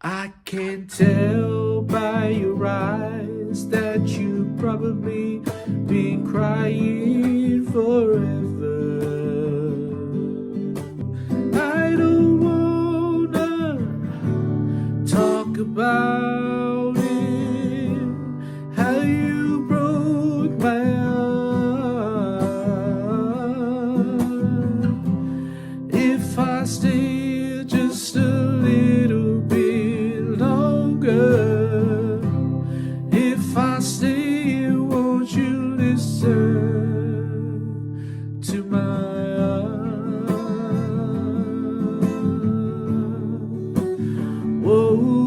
I can tell by your eyes that you've probably been crying forever. I don't wanna talk about it, how you broke my heart. If I stay just a little bit longer, if I stay, won't you listen to my heart? Whoa.